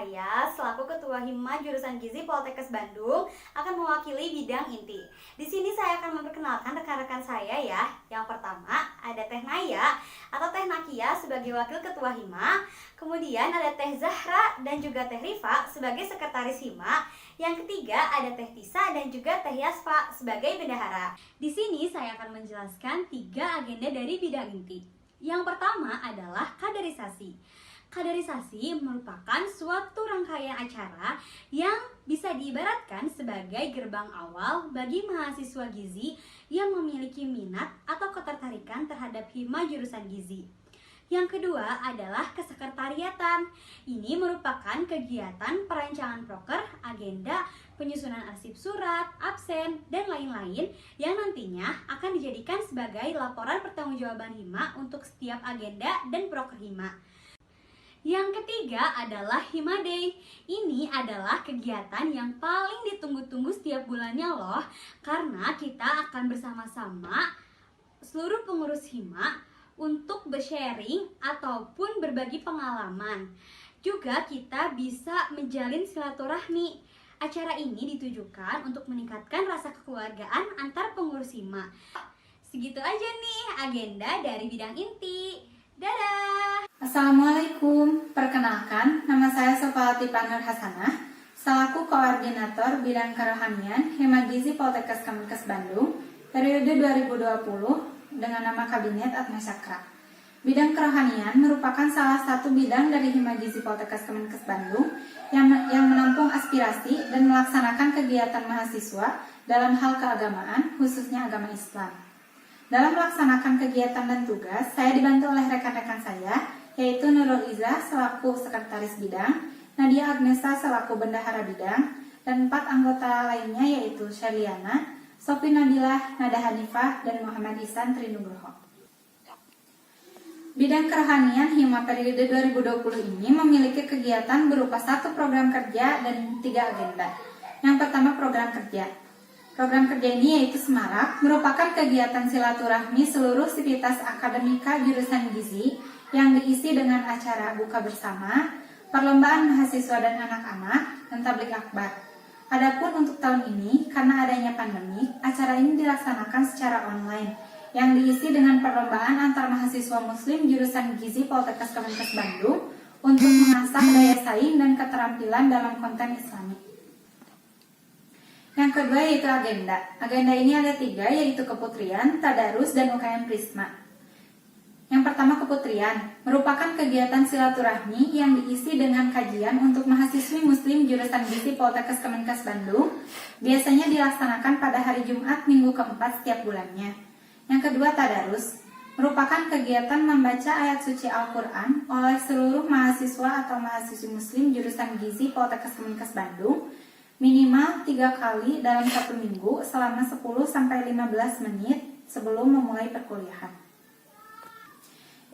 saya selaku Ketua Hima Jurusan Gizi Poltekkes Bandung akan mewakili bidang inti. Di sini saya akan memperkenalkan rekan-rekan saya ya. Yang pertama ada Teh Naya atau Teh Nakia sebagai Wakil Ketua Hima. Kemudian ada Teh Zahra dan juga Teh Rifa sebagai Sekretaris Hima. Yang ketiga ada Teh Tisa dan juga Teh Yasfa sebagai Bendahara. Di sini saya akan menjelaskan 3 agenda dari bidang inti. Yang pertama adalah kaderisasi. Kaderisasi merupakan suatu rangkaian acara yang bisa diibaratkan sebagai gerbang awal bagi mahasiswa gizi yang memiliki minat atau ketertarikan terhadap hima jurusan gizi. Yang kedua adalah kesekretariatan. Ini merupakan kegiatan perancangan proker, agenda, penyusunan arsip surat, absen, dan lain-lain yang nantinya akan dijadikan sebagai laporan pertanggungjawaban hima untuk setiap agenda dan proker hima. Yang ketiga adalah Hima Day. Ini adalah kegiatan yang paling ditunggu-tunggu setiap bulannya loh, karena kita akan bersama-sama seluruh pengurus Hima untuk bersharing ataupun berbagi pengalaman. Juga kita bisa menjalin silaturahmi. Acara ini ditujukan untuk meningkatkan rasa kekeluargaan antar pengurus Hima. Segitu aja nih agenda dari bidang inti. Dadah! Assalamualaikum, perkenalkan nama saya Sofalati Nur Hasanah, selaku Koordinator Bidang Kerohanian Hima Gizi Poltekkes Kemenkes Bandung, periode 2020 dengan nama Kabinet Atma Cakra. Bidang kerohanian merupakan salah satu bidang dari Hima Gizi Poltekkes Kemenkes Bandung yang menampung aspirasi dan melaksanakan kegiatan mahasiswa dalam hal keagamaan, khususnya agama Islam. Dalam melaksanakan kegiatan dan tugas, saya dibantu oleh rekan-rekan saya, yaitu Nurul Izzah selaku Sekretaris Bidang, Nadia Agnesa selaku Bendahara Bidang, dan 4 anggota lainnya yaitu Sherliana, Sofi Nabilah, Nada Hanifah, dan Muhammad Ihsan Trinugroho. Bidang kerohanian Hima periode 2020 ini memiliki kegiatan berupa 1 program kerja dan 3 agenda. Yang pertama program kerja. Program kerja ini yaitu Semarak, merupakan kegiatan silaturahmi seluruh sivitas akademika jurusan gizi yang diisi dengan acara buka bersama, perlombaan mahasiswa dan anak-anak, dan tablik akbar. Adapun untuk tahun ini, karena adanya pandemi, acara ini dilaksanakan secara online, yang diisi dengan perlombaan antar mahasiswa muslim jurusan gizi Poltekkes Kemenkes Bandung untuk mengasah daya saing dan keterampilan dalam konten Islami. Yang kedua yaitu agenda. Agenda ini ada 3, yaitu keputrian, tadarus, dan UKM Prisma. Yang pertama keputrian, merupakan kegiatan silaturahmi yang diisi dengan kajian untuk mahasiswi muslim jurusan gizi Poltekkes Kemenkes Bandung, biasanya dilaksanakan pada hari Jumat minggu keempat setiap bulannya. Yang kedua tadarus, merupakan kegiatan membaca ayat suci Al-Quran oleh seluruh mahasiswa atau mahasiswi muslim jurusan gizi Poltekkes Kemenkes Bandung, minimal 3 kali dalam 1 minggu selama 10-15 menit sebelum memulai perkuliahan.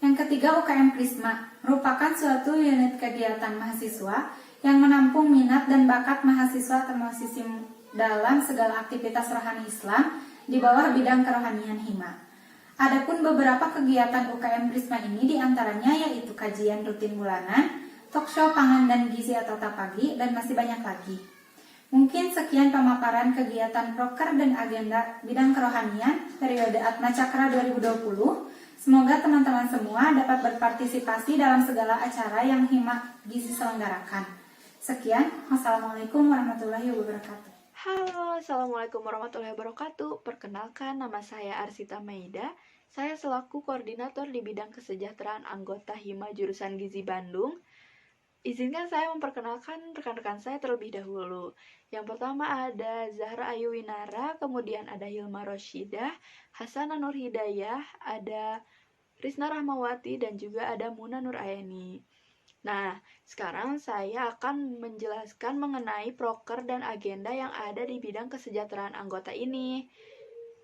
Yang ketiga UKM Prisma, merupakan suatu unit kegiatan mahasiswa yang menampung minat dan bakat mahasiswa atau mahasiswi dalam segala aktivitas rohani Islam di bawah bidang kerohanian Hima. Adapun beberapa kegiatan UKM Prisma ini diantaranya yaitu kajian rutin bulanan, talkshow pangan dan gizi atau TAPAGI, dan masih banyak lagi. Mungkin sekian pemaparan kegiatan proker dan agenda bidang kerohanian periode Atma Cakra 2020. Semoga teman-teman semua dapat berpartisipasi dalam segala acara yang Hima Gizi selenggarakan. Sekian, wassalamualaikum warahmatullahi wabarakatuh. Halo, assalamualaikum warahmatullahi wabarakatuh. Perkenalkan, nama saya Arsita Maida. Saya selaku koordinator di bidang kesejahteraan anggota Hima jurusan Gizi Bandung. Izinkan saya memperkenalkan rekan-rekan saya terlebih dahulu. Yang pertama ada Zahra Ayu Winara, kemudian ada Hilma Roshidah, Hasanah Nur Hidayah, ada Risna Rahmawati, dan juga ada Muna Nur Ayani. Nah, sekarang saya akan menjelaskan mengenai proker dan agenda yang ada di bidang kesejahteraan anggota ini.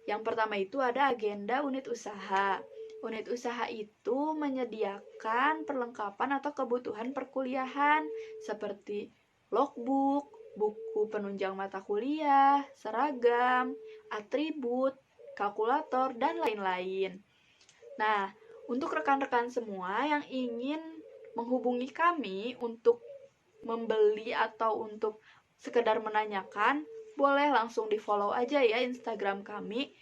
Yang pertama itu ada agenda unit usaha. Unit usaha itu menyediakan perlengkapan atau kebutuhan perkuliahan seperti logbook, buku penunjang mata kuliah, seragam, atribut, kalkulator, dan lain-lain. Nah, untuk rekan-rekan semua yang ingin menghubungi kami untuk membeli atau untuk sekedar menanyakan, boleh langsung di follow aja ya Instagram kami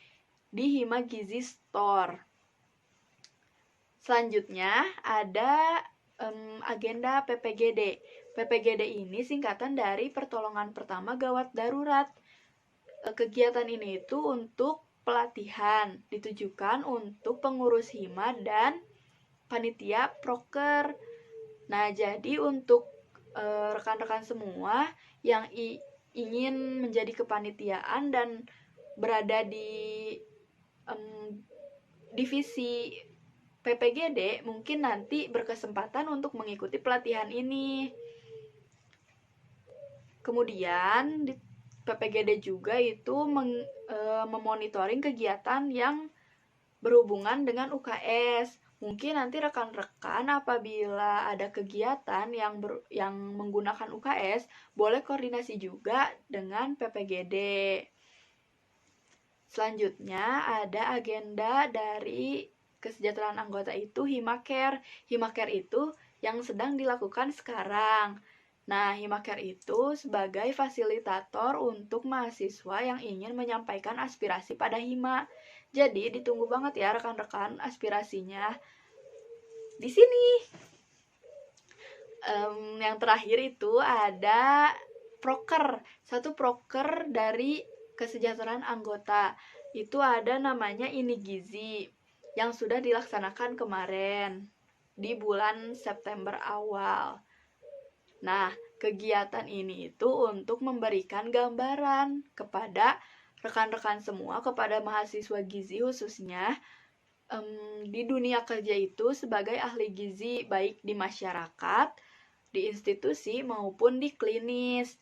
di Hima Gizi Store. Selanjutnya ada agenda PPGD. PPGD ini singkatan dari Pertolongan Pertama Gawat Darurat. Kegiatan ini itu untuk pelatihan, ditujukan untuk pengurus Hima dan panitia proker. Nah, jadi untuk rekan-rekan semua yang ingin menjadi kepanitiaan dan berada di divisi PPGD, mungkin nanti berkesempatan untuk mengikuti pelatihan ini. Kemudian di PPGD juga itu memonitoring kegiatan yang berhubungan dengan UKS. Mungkin nanti rekan-rekan apabila ada kegiatan yang menggunakan UKS, boleh koordinasi juga dengan PPGD. Selanjutnya ada agenda dari kesejahteraan anggota itu Himacare. Himacare itu yang sedang dilakukan sekarang. Nah, Himacare itu sebagai fasilitator untuk mahasiswa yang ingin menyampaikan aspirasi pada Hima. Jadi ditunggu banget ya rekan-rekan aspirasinya di sini. Yang terakhir itu ada proker. Satu proker dari kesejahteraan anggota. Itu ada namanya Ini Gizi yang sudah dilaksanakan kemarin di bulan September awal. Nah, kegiatan ini itu untuk memberikan gambaran kepada rekan-rekan semua, kepada mahasiswa gizi khususnya di dunia kerja itu sebagai ahli gizi, baik di masyarakat, di institusi maupun di klinis.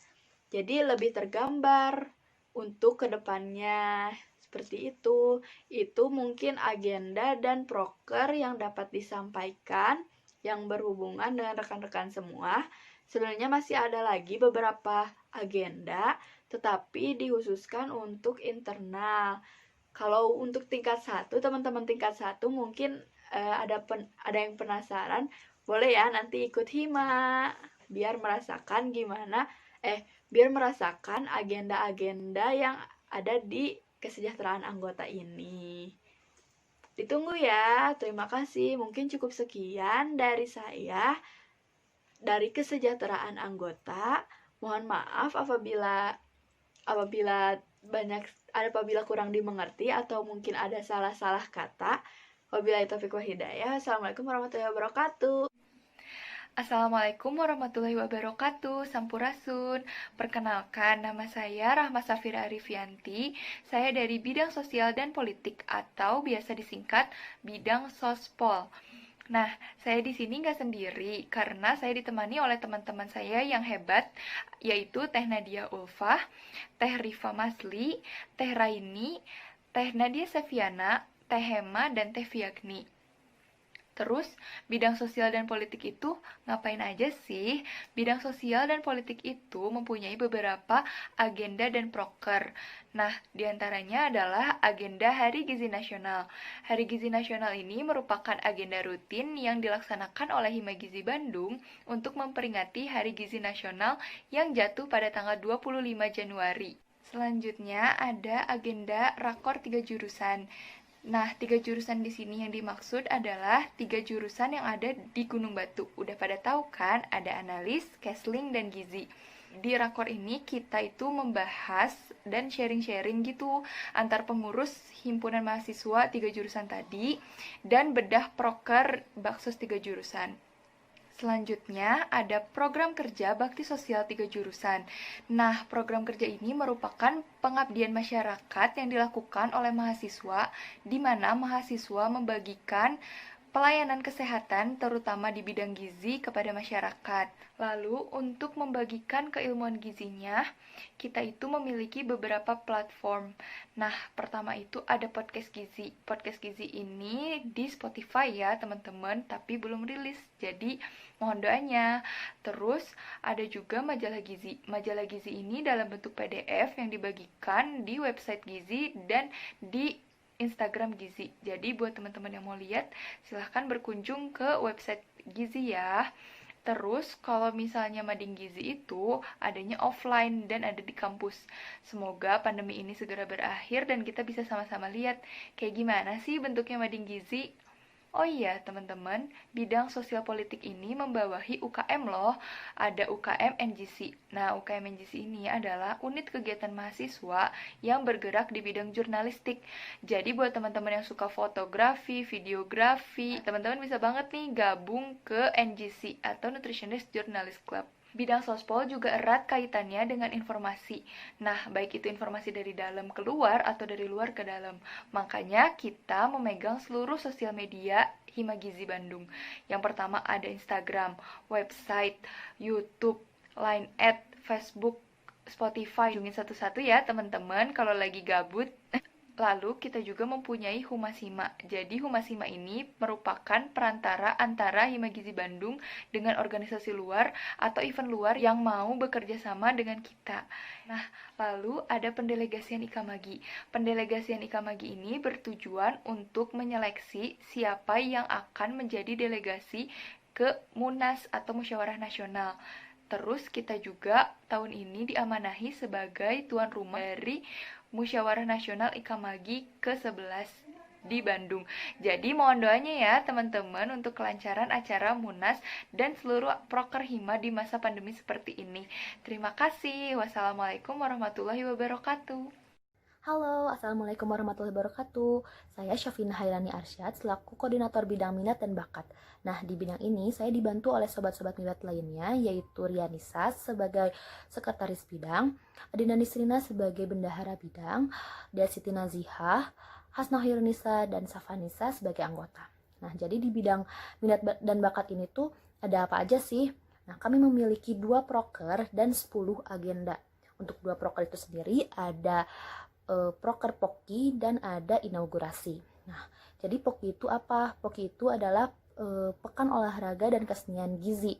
Jadi lebih tergambar untuk kedepannya. Seperti itu. Itu mungkin agenda dan proker yang dapat disampaikan yang berhubungan dengan rekan-rekan semua. Sebenarnya masih ada lagi beberapa agenda, tetapi dikhususkan untuk internal. Kalau untuk tingkat 1, teman-teman tingkat 1 mungkin ada yang penasaran, boleh ya nanti ikut Hima biar merasakan biar merasakan agenda-agenda yang ada di kesejahteraan anggota ini. Ditunggu ya. Terima kasih. Mungkin cukup sekian dari saya dari kesejahteraan anggota. Mohon maaf apabila kurang dimengerti atau mungkin ada salah-salah kata. Wabillahi taufiq wal hidayah. Assalamualaikum warahmatullahi wabarakatuh. Assalamualaikum warahmatullahi wabarakatuh. Sampurasun. Perkenalkan, nama saya Rahma Safira Arifianti. Saya dari bidang sosial dan politik atau biasa disingkat bidang sospol. Nah, saya di sini nggak sendiri karena saya ditemani oleh teman-teman saya yang hebat, yaitu Teh Nadia Ulfah, Teh Rifa Masli, Teh Raini, Teh Nadia Seviana, Teh Hema, dan Teh Viagni. Terus, bidang sosial dan politik itu ngapain aja sih? Bidang sosial dan politik itu mempunyai beberapa agenda dan proker. Nah, diantaranya adalah agenda Hari Gizi Nasional. Hari Gizi Nasional ini merupakan agenda rutin yang dilaksanakan oleh Hima Gizi Bandung untuk memperingati Hari Gizi Nasional yang jatuh pada tanggal 25 Januari. Selanjutnya ada agenda Rakor 3 jurusan. Nah, 3 jurusan di sini yang dimaksud adalah 3 jurusan yang ada di Gunung Batu. Udah pada tahu kan, ada analis, kesling, dan gizi. Di rakor ini kita itu membahas dan sharing-sharing gitu antar pengurus himpunan mahasiswa 3 jurusan tadi dan bedah proker baksos 3 jurusan. Selanjutnya ada program kerja bakti sosial 3 jurusan. Nah, program kerja ini merupakan pengabdian masyarakat yang dilakukan oleh mahasiswa, di mana mahasiswa membagikan pelayanan kesehatan terutama di bidang gizi kepada masyarakat. Lalu, untuk membagikan keilmuan gizinya, kita itu memiliki beberapa platform. Nah, pertama itu ada podcast gizi. Podcast gizi ini di Spotify ya, teman-teman, tapi belum rilis. Jadi, mohon doanya. Terus, ada juga majalah gizi. Majalah gizi ini dalam bentuk PDF yang dibagikan di website gizi dan di Instagram gizi. Jadi buat teman-teman yang mau lihat, silahkan berkunjung ke website gizi ya. Terus kalau misalnya mading gizi itu adanya offline dan ada di kampus. Semoga pandemi ini segera berakhir dan kita bisa sama-sama lihat kayak gimana sih bentuknya mading gizi. Oh iya, teman-teman, bidang sosial politik ini membawahi UKM loh. Ada UKM NGC. Nah, UKM NGC ini adalah unit kegiatan mahasiswa yang bergerak di bidang jurnalistik. Jadi buat teman-teman yang suka fotografi, videografi, teman-teman bisa banget nih gabung ke NGC atau Nutritionist Journalist Club. Bidang sospol juga erat kaitannya dengan informasi. Nah, baik itu informasi dari dalam keluar atau dari luar ke dalam. Makanya kita memegang seluruh sosial media Hima Gizi Bandung. Yang pertama ada Instagram, website, YouTube, Line Ad, Facebook, Spotify. Kunjungin satu-satu ya teman-teman kalau lagi gabut. Lalu kita juga mempunyai Humas Hima. Jadi Humas Hima ini merupakan perantara antara Hima Gizi Bandung dengan organisasi luar atau event luar yang mau bekerja sama dengan kita. Nah, lalu ada pendelegasian Ikamagi. Pendelegasian Ikamagi ini bertujuan untuk menyeleksi siapa yang akan menjadi delegasi ke Munas atau Musyawarah Nasional. Terus kita juga tahun ini diamanahi sebagai tuan rumah dari Musyawarah Nasional Ikamagi ke-11 di Bandung. Jadi mohon doanya ya teman-teman untuk kelancaran acara Munas dan seluruh proker Hima di masa pandemi seperti ini. Terima kasih. Wassalamualaikum warahmatullahi wabarakatuh. Halo, Assalamualaikum warahmatullahi wabarakatuh. Saya Syafina Hairani Arsyad, selaku Koordinator Bidang Minat dan Bakat. Nah, di bidang ini saya dibantu oleh sobat-sobat minat lainnya, yaitu Rianisa sebagai Sekretaris Bidang, Adina Nisrina sebagai Bendahara Bidang, Siti Nazihah, Hasnah Hirnisa, dan Safanisa sebagai anggota. Nah, jadi di bidang minat dan bakat ini tuh ada apa aja sih? Nah, kami memiliki 2 proker dan 10 agenda. Untuk 2 proker itu sendiri ada proker POKI dan ada inaugurasi. Nah, jadi POKI itu apa? POKI itu adalah Pekan Olahraga dan Kesenian Gizi,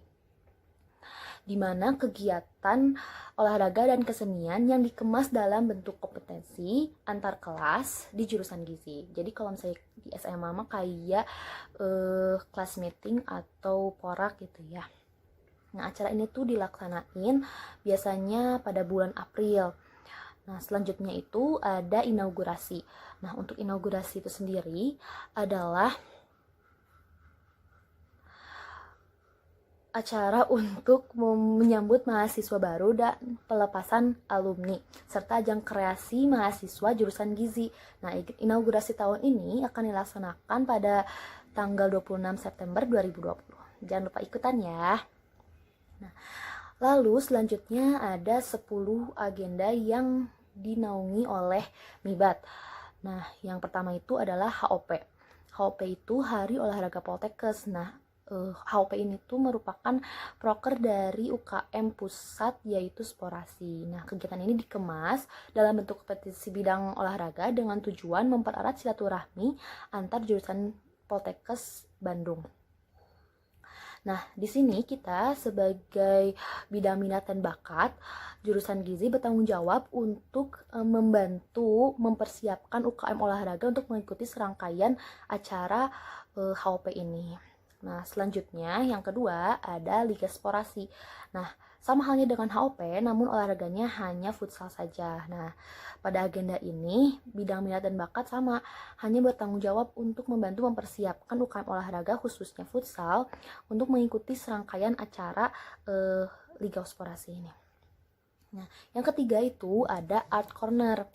di mana kegiatan olahraga dan kesenian yang dikemas dalam bentuk kompetensi antar kelas di jurusan gizi. Jadi kalau misalnya di SMA mah kayak kelas meeting atau porak gitu ya. Nah, acara ini tuh dilaksanain biasanya pada bulan April. Nah, selanjutnya itu ada inaugurasi. Nah, untuk inaugurasi itu sendiri adalah acara untuk menyambut mahasiswa baru dan pelepasan alumni, serta ajang kreasi mahasiswa jurusan gizi. Nah, inaugurasi tahun ini akan dilaksanakan pada tanggal 26 September 2020. Jangan lupa ikutan ya. Nah, lalu selanjutnya ada 10 agenda yang dinaungi oleh MIBAT. Nah, yang pertama itu adalah HOP. HOP itu Hari Olahraga Poltekkes. Nah, HOP ini tuh merupakan proker dari UKM pusat, yaitu Sporasi. Nah, kegiatan ini dikemas dalam bentuk kompetisi bidang olahraga dengan tujuan mempererat silaturahmi antar jurusan Poltekkes Bandung. Nah, di sini kita sebagai bidang minat dan bakat jurusan gizi bertanggung jawab untuk membantu mempersiapkan UKM olahraga untuk mengikuti serangkaian acara HOP ini. Nah, selanjutnya yang kedua ada Liga Sporasi. Nah, sama halnya dengan HOP, namun olahraganya hanya futsal saja. Nah, pada agenda ini, bidang minat dan bakat sama, hanya bertanggung jawab untuk membantu mempersiapkan UKM olahraga khususnya futsal untuk mengikuti serangkaian acara Liga Sporasi ini. Nah, yang ketiga itu ada Art Corner.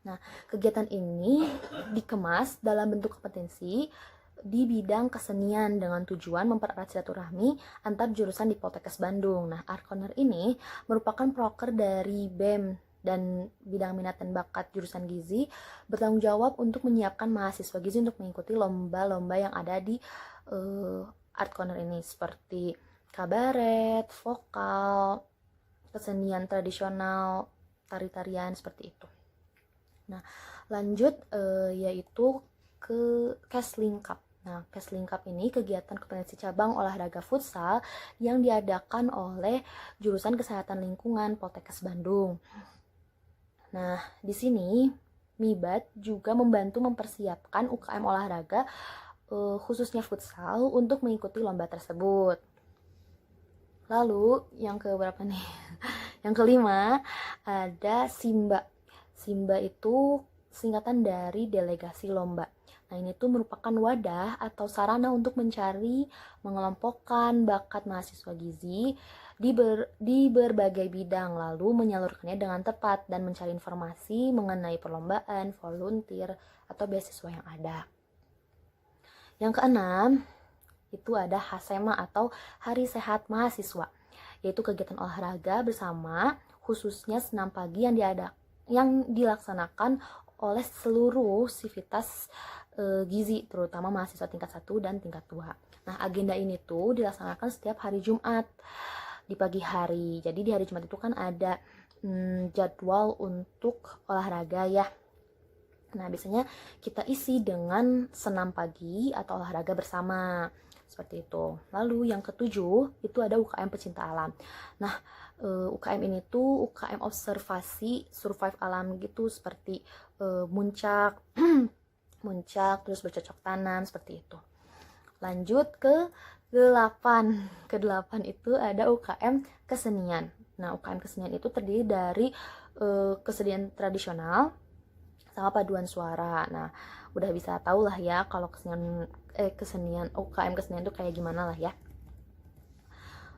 Nah, kegiatan ini dikemas dalam bentuk kompetensi di bidang kesenian dengan tujuan mempererat silaturahmi antar jurusan di Poltekkes Bandung. Nah, Art Corner ini merupakan proker dari BEM dan bidang minat dan bakat jurusan gizi bertanggung jawab untuk menyiapkan mahasiswa gizi untuk mengikuti lomba-lomba yang ada di Art Corner ini, seperti kabaret, vokal, kesenian tradisional, tari-tarian seperti itu. Nah, lanjut yaitu ke Kesling Cup. Nah, Kesling Cup ini kegiatan kompetensi cabang olahraga futsal yang diadakan oleh jurusan Kesehatan Lingkungan Poltekkes Bandung. Nah, di sini MIBAT juga membantu mempersiapkan UKM olahraga khususnya futsal untuk mengikuti lomba tersebut. Lalu yang ke berapa nih? Yang kelima ada SIMBA. SIMBA itu singkatan dari delegasi lomba. Nah, ini tuh merupakan wadah atau sarana untuk mencari, mengelompokkan bakat mahasiswa gizi di berbagai bidang, lalu menyalurkannya dengan tepat dan mencari informasi mengenai perlombaan, volunteer, atau beasiswa yang ada. Yang keenam, itu ada HASEMA atau Hari Sehat Mahasiswa, yaitu kegiatan olahraga bersama, khususnya senam pagi yang dilaksanakan oleh seluruh sivitas gizi, terutama mahasiswa tingkat 1 dan tingkat 2. Nah, agenda ini tuh dilaksanakan setiap hari Jumat di pagi hari. Jadi di hari Jumat itu kan ada jadwal untuk olahraga ya. Nah, biasanya kita isi dengan senam pagi atau olahraga bersama. Seperti itu. Lalu yang ketujuh itu ada UKM Pecinta Alam. Nah, UKM ini tuh UKM observasi survive alam gitu, seperti muncak, terus bercocok tanam, seperti itu. Lanjut ke 8. Ke-8 itu ada UKM Kesenian. Nah, UKM Kesenian itu terdiri dari kesenian tradisional sama paduan suara. Nah, udah bisa tahu lah ya kalau kesenian UKM Kesenian itu kayak gimana lah ya.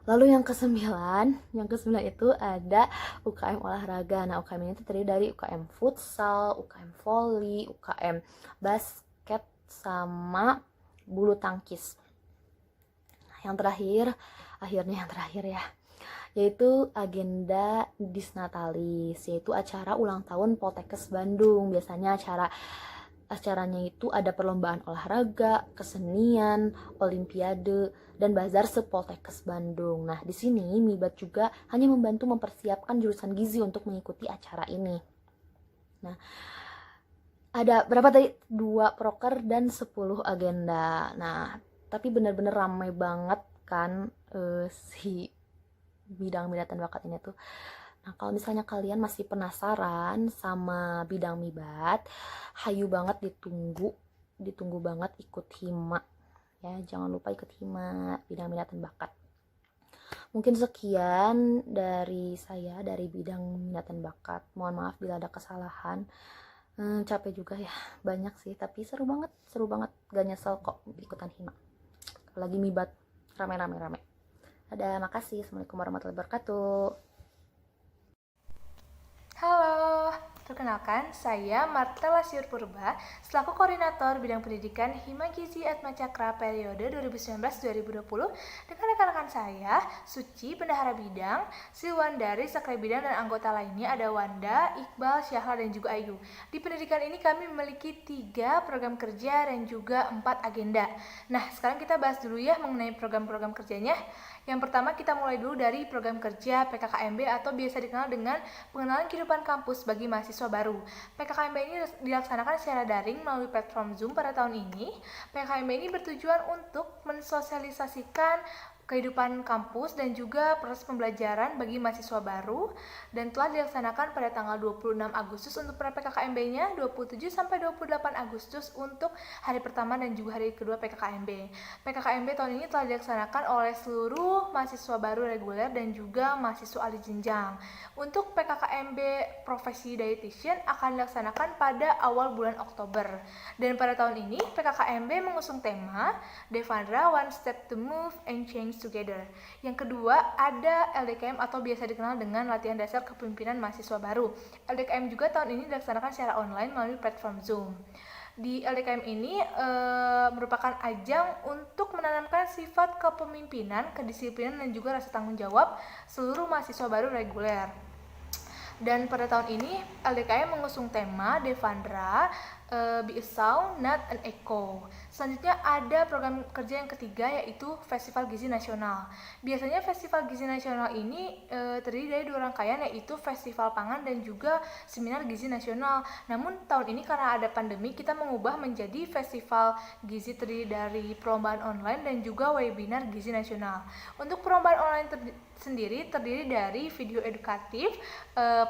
Lalu yang ke-9 itu ada UKM olahraga. Nah, UKM ini terdiri dari UKM futsal, UKM volley, UKM basket, sama bulu tangkis. Yang terakhir, akhirnya yang terakhir ya, yaitu agenda Disnatalis, yaitu acara ulang tahun Poltekkes Bandung. Biasanya acaranya itu ada perlombaan olahraga, kesenian, olimpiade, dan bazar sepoltekkes Bandung. Nah, di sini Mibat juga hanya membantu mempersiapkan jurusan gizi untuk mengikuti acara ini. Nah, ada berapa tadi? 2 proker dan 10 agenda. Nah, tapi benar-benar ramai banget kan si bidang minat dan bakat ini tuh. Nah, kalau misalnya kalian masih penasaran sama bidang Mibat, hayu banget ditunggu banget ikut hima ya, jangan lupa ikut hima bidang minat dan bakat. Mungkin sekian dari saya dari bidang minat dan bakat. Mohon maaf bila ada kesalahan. Capek juga ya, banyak sih, tapi seru banget, gak nyesel kok ikutan hima. Lagi Mibat rame. Ada, makasih. Assalamualaikum warahmatullahi wabarakatuh. Halo, perkenalkan saya Martella Siur Purba selaku koordinator bidang pendidikan Hima Gizi Atma Cakra periode 2019-2020 dengan rekan-rekan saya Suci, bendahara bidang, Silwandari, sekre bidang, dan anggota lainnya ada Wanda, Iqbal, Syahla, dan juga Ayu. Di pendidikan ini kami memiliki 3 program kerja dan juga 4 agenda. Nah, sekarang kita bahas dulu ya mengenai program-program kerjanya. Yang pertama kita mulai dulu dari program kerja PKKMB atau biasa dikenal dengan pengenalan kehidupan kampus bagi mahasiswa baru. PKKMB ini dilaksanakan secara daring melalui platform Zoom pada tahun ini. PKKMB ini bertujuan untuk mensosialisasikan kehidupan kampus dan juga proses pembelajaran bagi mahasiswa baru dan telah dilaksanakan pada tanggal 26 Agustus untuk PKKMB-nya, 27 sampai 28 Agustus untuk hari pertama dan juga hari kedua PKKMB. PKKMB tahun ini telah dilaksanakan oleh seluruh mahasiswa baru reguler dan juga mahasiswa alih jenjang. Untuk PKKMB profesi dietitian akan dilaksanakan pada awal bulan Oktober. Dan pada tahun ini PKKMB mengusung tema Devandra One Step to Move and Change Together. Yang kedua ada LDKM atau biasa dikenal dengan latihan dasar kepemimpinan mahasiswa baru. LDKM juga tahun ini dilaksanakan secara online melalui platform Zoom. Di LDKM ini merupakan ajang untuk menanamkan sifat kepemimpinan, kedisiplinan, dan juga rasa tanggung jawab seluruh mahasiswa baru reguler. Dan pada tahun ini LDKM mengusung tema Devandra, Be a Sound, Not an Echo. Selanjutnya ada program kerja yang ketiga yaitu Festival Gizi Nasional. Biasanya Festival Gizi Nasional ini terdiri dari 2 rangkaian yaitu Festival Pangan dan juga Seminar Gizi Nasional. Namun tahun ini karena ada pandemi kita mengubah menjadi Festival Gizi terdiri dari perlombaan online dan juga webinar Gizi Nasional. Untuk perlombaan online sendiri terdiri dari video edukatif,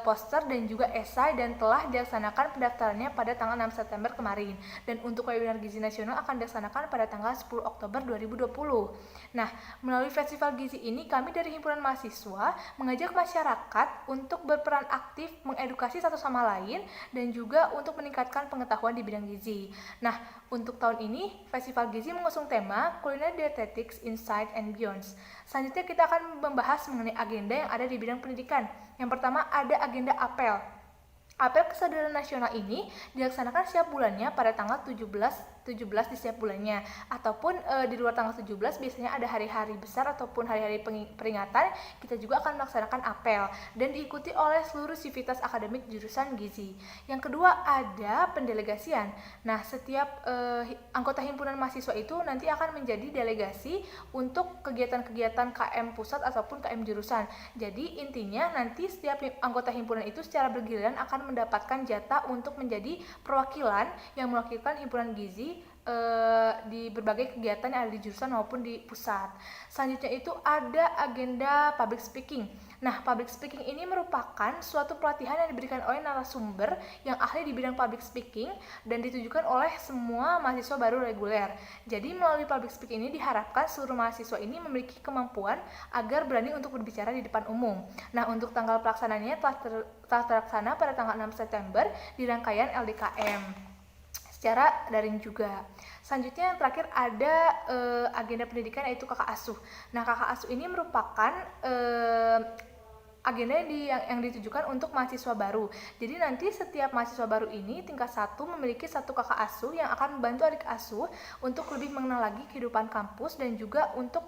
poster, dan juga esai dan telah dilaksanakan pendaftarannya pada tanggal 61 September kemarin. Dan untuk webinar gizi nasional akan dilaksanakan pada tanggal 10 Oktober 2020. Nah, melalui Festival Gizi ini kami dari Himpunan Mahasiswa mengajak masyarakat untuk berperan aktif mengedukasi satu sama lain dan juga untuk meningkatkan pengetahuan di bidang gizi. Nah, untuk tahun ini Festival Gizi mengusung tema Culinary Dietetics Insight and Beyond. Selanjutnya kita akan membahas mengenai agenda yang ada di bidang pendidikan. Yang pertama ada agenda apel. Apel Kesadaran Nasional ini dilaksanakan setiap bulannya pada tanggal 17 di setiap bulannya, ataupun di luar tanggal 17 biasanya ada hari-hari besar ataupun hari-hari peringatan, kita juga akan melaksanakan apel dan diikuti oleh seluruh sivitas akademik jurusan gizi. Yang kedua ada pendelegasian. Nah, setiap anggota himpunan mahasiswa itu nanti akan menjadi delegasi untuk kegiatan-kegiatan KM pusat ataupun KM jurusan. Jadi intinya nanti setiap anggota himpunan itu secara bergiliran akan mendapatkan jatah untuk menjadi perwakilan yang mewakilkan himpunan gizi di berbagai kegiatan yang ada di jurusan maupun di pusat. Selanjutnya itu ada agenda public speaking. Nah, public speaking ini merupakan suatu pelatihan yang diberikan oleh narasumber yang ahli di bidang public speaking dan ditujukan oleh semua mahasiswa baru reguler. Jadi melalui public speaking ini diharapkan seluruh mahasiswa ini memiliki kemampuan agar berani untuk berbicara di depan umum. Nah, untuk tanggal pelaksananya telah terlaksana pada tanggal 6 September di rangkaian LDKM secara daring juga. Selanjutnya yang terakhir ada agenda pendidikan yaitu kakak asuh. Nah, kakak asuh ini merupakan agenda yang ditujukan untuk mahasiswa baru. Jadi nanti setiap mahasiswa baru ini tingkat 1 memiliki satu kakak asuh yang akan membantu adik asuh untuk lebih mengenal lagi kehidupan kampus dan juga untuk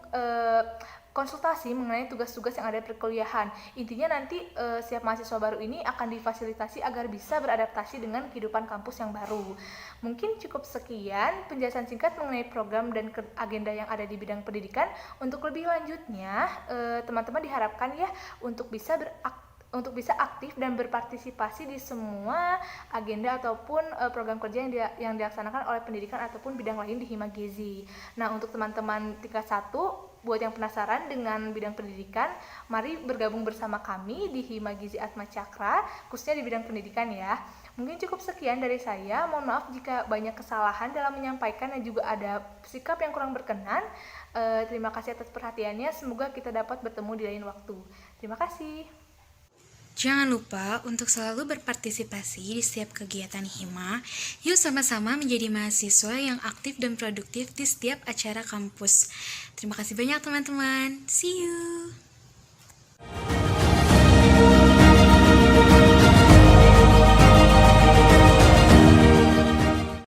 konsultasi mengenai tugas-tugas yang ada di perkuliahan. Intinya nanti setiap mahasiswa baru ini akan difasilitasi agar bisa beradaptasi dengan kehidupan kampus yang baru. Mungkin cukup sekian penjelasan singkat mengenai program dan agenda yang ada di bidang pendidikan. Untuk lebih lanjutnya, teman-teman diharapkan ya untuk bisa aktif dan berpartisipasi di semua agenda ataupun program kerja yang dilaksanakan oleh pendidikan ataupun bidang lain di Hima Gizi. Nah, untuk teman-teman tingkat 1, buat yang penasaran dengan bidang pendidikan, mari bergabung bersama kami di Hima Gizi Atma Cakra, khususnya di bidang pendidikan ya. Mungkin cukup sekian dari saya, mohon maaf jika banyak kesalahan dalam menyampaikan dan juga ada sikap yang kurang berkenan. Terima kasih atas perhatiannya, semoga kita dapat bertemu di lain waktu. Terima kasih. Jangan lupa untuk selalu berpartisipasi di setiap kegiatan Hima. Yuk sama-sama menjadi mahasiswa yang aktif dan produktif di setiap acara kampus. Terima kasih banyak teman-teman. See you.